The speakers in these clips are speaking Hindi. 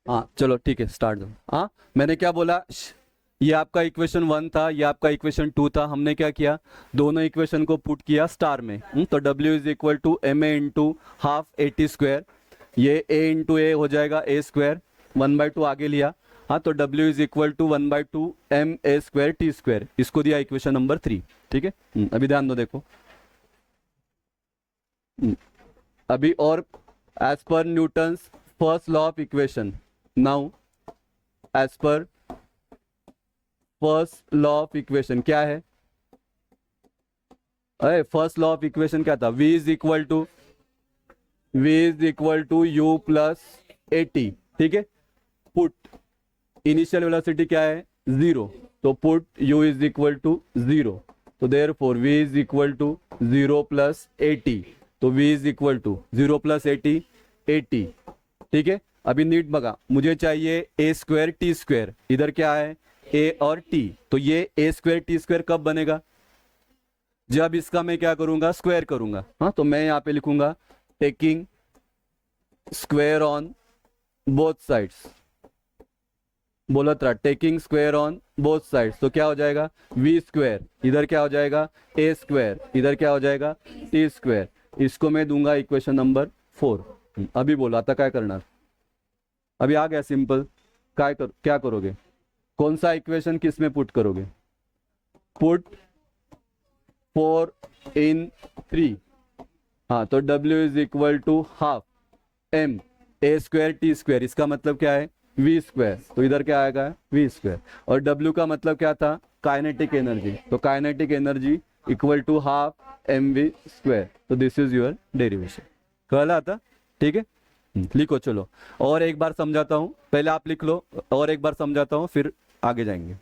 हाँ चलो ठीक है, स्टार्ट दो। हाँ, मैंने क्या बोला, ये आपका इक्वेशन 1 था, ये आपका इक्वेशन 2 था। हमने क्या किया, दोनों इक्वेशन को पुट किया स्टार में। तो W is equal to m a into half a t square, ये a इंटू ए हो जाएगा ए स्क्वायर, 1/2 आगे लिया। हाँ, तो W is equal to 1/2 m a square t square, इसको दिया इक्वेशन नंबर 3। ठीक है, अभी ध्यान दो, देखो। अभी और, as per Newton's first law of equation, now as per first law of equation क्या है, अरे फर्स्ट लॉ ऑफ इक्वेशन क्या था, v is equal to u plus a t. ठीक है, पुट इनिशियल वेलोसिटी क्या है, 0, तो put u is equal to 0, तो therefore v is equal to 0 plus a t, तो v is equal to 0 plus a t. ठीक है, अभी नीट बघा, मुझे चाहिए ए स्क्वायर टी स्क्वायर, इधर क्या है ए और टी, तो ये ए स्क्वायर टी स्क्वायर कब बनेगा, जब इसका मैं क्या करूंगा, स्क्वायर करूंगा। हाँ, तो मैं यहाँ पे लिखूंगा taking square on both sides, बोला था taking square on both sides, तो क्या हो जाएगा वी स्क्वायर, इधर क्या हो जाएगा ए स्क्वायर, इधर क्या हो जाएगा टी स्क्वायर। इसको मैं दूंगा इक्वेशन नंबर 4। अभी बोला था क्या करना, अभी आ गया सिंपल। क्या करोगे, कौन सा इक्वेशन किस में पुट करोगे, पुट 4 इन 3। हाँ, तो W is equal to half m a square t square, इसका मतलब क्या है वी स्क्वायर, तो इधर क्या आएगा वी स्क्वायर, और W का मतलब क्या था काइनेटिक एनर्जी, तो kinetic energy equal to half m v square, तो दिस इज योर डेरिवेशन। कहला था, ठीक है। लिखो चलो, और एक बार समझाता हूँ, पहले आप लिख लो, और एक बार समझाता हूँ फिर आगे जाएंगे।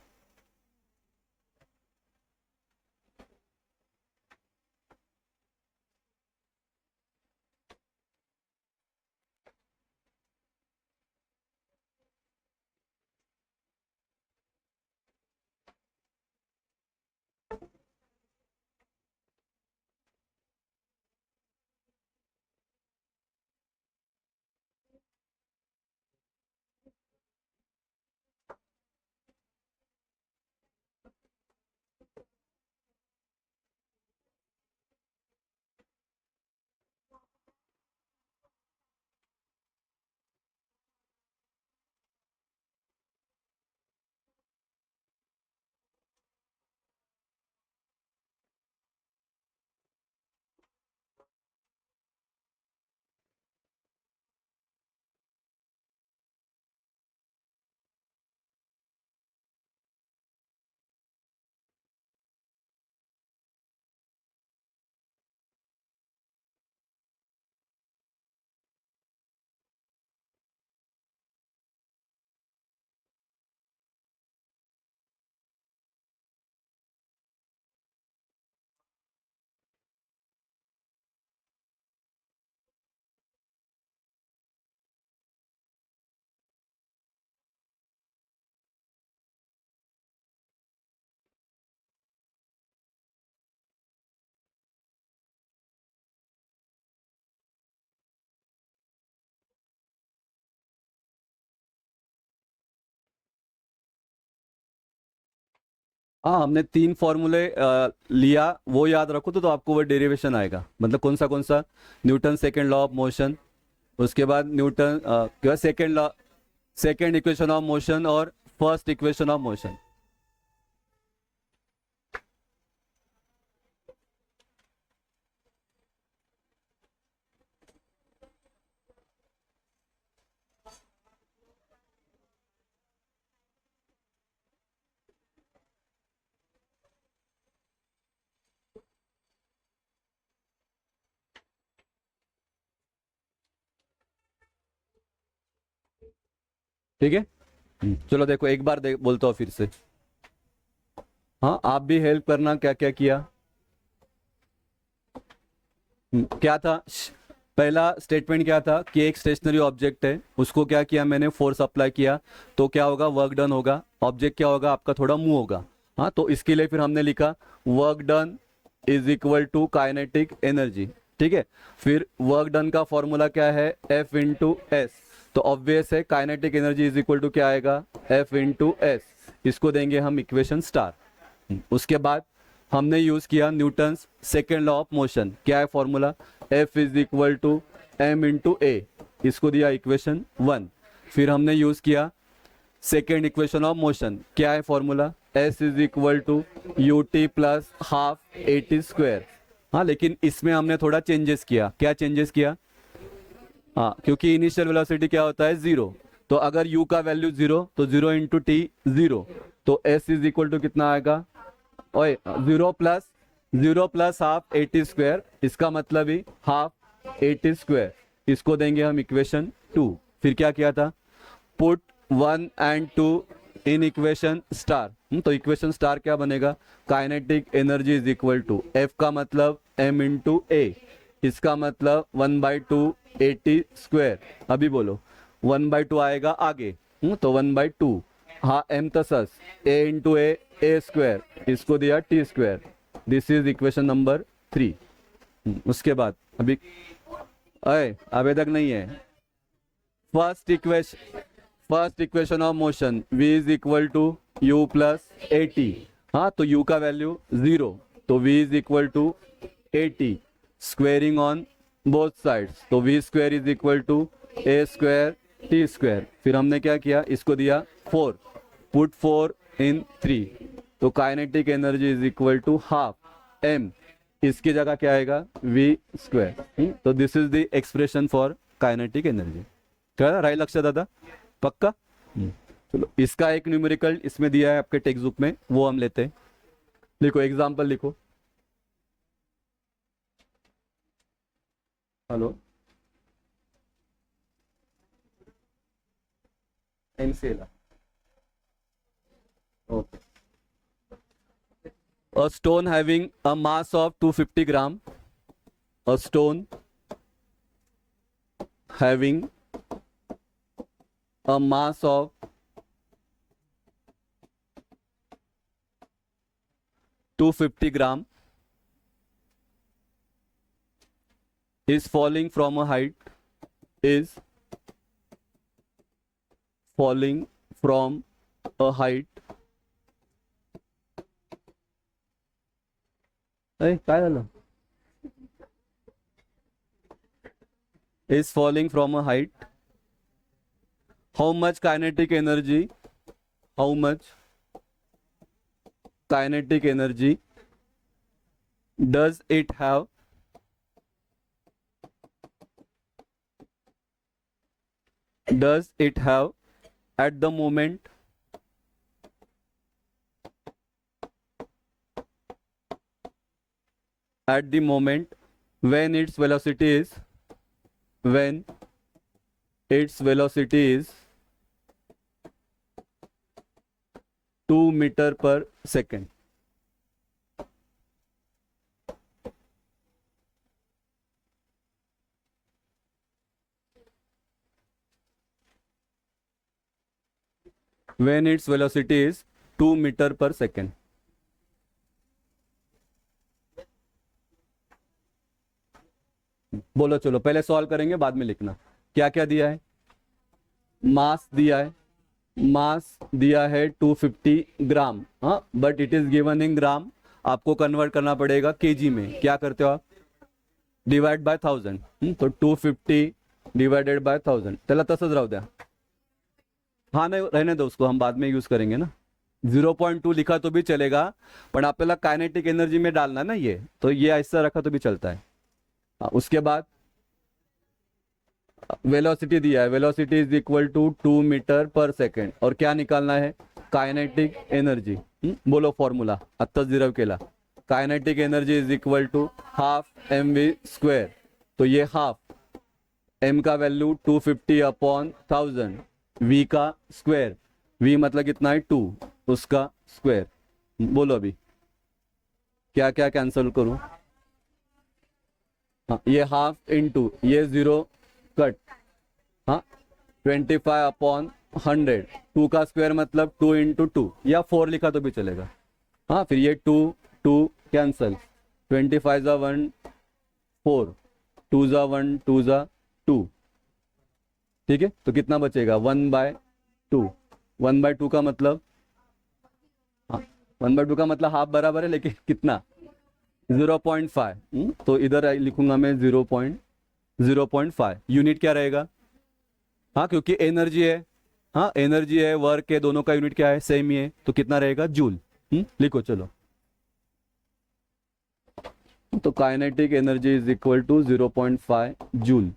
हाँ, हमने 3 फॉर्मूले लिया, वो याद रखो तो आपको वो डेरिवेशन आएगा, मतलब कौन सा Newton second law of motion, उसके बाद न्यूटन क्या second law, second equation of motion और फर्स्ट इक्वेशन ऑफ मोशन। ठीक है, चलो देखो एक बार बोलता हूँ फिर से। हाँ, आप भी हेल्प करना, क्या क्या किया। क्या था, पहला स्टेटमेंट क्या था कि एक स्टेशनरी ऑब्जेक्ट है, उसको क्या किया मैंने, फोर्स अप्लाई किया, तो क्या होगा वर्क डन होगा, ऑब्जेक्ट क्या होगा आपका थोड़ा मूव होगा। हाँ, तो इसके लिए फिर हमने लिखा work done is equal to kinetic energy. ठीक है, फिर वर्क डन का फॉर्मूला क्या है, F इंटू एस, तो ऑब्वियस है kinetic energy is equal to क्या आएगा, F इंटू एस। इसको देंगे हम इक्वेशन स्टार। उसके बाद हमने यूज किया Newton's second law of motion. क्या है formula, F is equal to m into a. इसको दिया इक्वेशन 1। फिर हमने यूज किया सेकेंड इक्वेशन ऑफ मोशन। क्या है formula, S is equal to u t plus half a t square. हाँ, लेकिन इसमें हमने थोड़ा चेंजेस किया। क्या चेंजेस किया, हाँ, क्योंकि इनिशियल वेलोसिटी क्या होता है, 0। तो अगर u का वैल्यू 0 तो 0 इंटू टी 0। तो s इज इक्वल टू कितना आएगा, ओए 0 plus half a t square. इसका मतलब ही हाफ ए टी स्क्वायर। इसको देंगे हम इक्वेशन 2। फिर क्या किया था, put 1 and 2 in equation star. तो इक्वेशन स्टार क्या बनेगा, kinetic energy is equal to F का मतलब m इंटू ए, इसका मतलब 1/2 ए टी स्क्वायर। अभी बोलो 1/2 आएगा आगे, तो 1/2 हाँ m तसस a इंटू ए स्क्वायर, इसको दिया t square. This is equation number 3। उसके बाद अभी तक नहीं है। First equation of motion v is equal to u plus a t. हाँ, तो u का वैल्यू 0, तो v is equal to a t squaring on both sides. तो v square is equal to a square t square. फिर हमने क्या किया, इसको दिया 4, पुट 4 इन 3। तो kinetic energy is equal to half m, इसकी जगह क्या आएगा, v स्क्वायर। तो this is the expression for kinetic energy. क्या राइट लक्ष्य दादा, पक्का। चलो, इसका एक न्यूमेरिकल इसमें दिया है आपके टेक्स्ट बुक में, वो हम लेते हैं। लिखो, एग्जाम्पल लिखो। Hello, MCL, okay. A stone having a mass of 250 gram, a stone having a mass of 250 gram is falling from a height, is falling from a height. काय झालं? Is falling from a height. How much kinetic energy? How much kinetic energy does it have? Does it have at the moment when its velocity is 2 meter per second. When its velocity is 2 meter per second. बोलो, चलो पहले सॉल्व करेंगे, बाद में लिखना। क्या क्या दिया है, मास दिया है, मास दिया है 250 ग्राम। हाँ, but it is given in gram, आपको कन्वर्ट करना पड़ेगा केजी में। क्या करते हो आप, डिवाइड बाय 1000। तो 250 डिवाइडेड बाय 1000, त्याला तसंच राहू द्या। हाँ, नहीं रहने दो उसको, हम बाद में यूज करेंगे ना। 0.2 लिखा तो भी चलेगा, पर आपल्याला काइनेटिक एनर्जी में डालना ना ये, तो ये ऐसा रखा तो भी चलता है। उसके बाद वेलोसिटी दिया है, velocity is equal to 2 metre per second. और क्या निकालना है, काइनेटिक एनर्जी। बोलो फॉर्मूला, आत्ताच जिरव केला। Kinetic energy is equal to half mv square. तो ये हाफ m का वैल्यू 250 अपॉन 1000, v का स्क्वायर, v मतलब कितना है 2, उसका स्क्वायर। बोलो अभी क्या क्या कैंसिल करूं। हाँ, ये हाफ इंटू ये 0 कट, हाँ 25 अपॉन 100, 2 का स्क्वायर मतलब 2 इंटू 2, या 4 लिखा तो भी चलेगा। हाँ, फिर ये 2 कैंसल, 25 जा 1 4, 2 जा 1 2 जा 2, ठीक है, तो कितना बचेगा 1/2। 1/2 का मतलब, हाँ 1/2 का मतलब हाफ बराबर है, लेकिन कितना 0.5। तो इधर लिखूंगा मैं 0.5। यूनिट क्या रहेगा, हाँ क्योंकि एनर्जी है, हाँ एनर्जी है, वर्क है, दोनों का यूनिट क्या है, सेम ही है, तो कितना रहेगा जूल। लिखो चलो। तो kinetic energy is equal to 0.5 joule.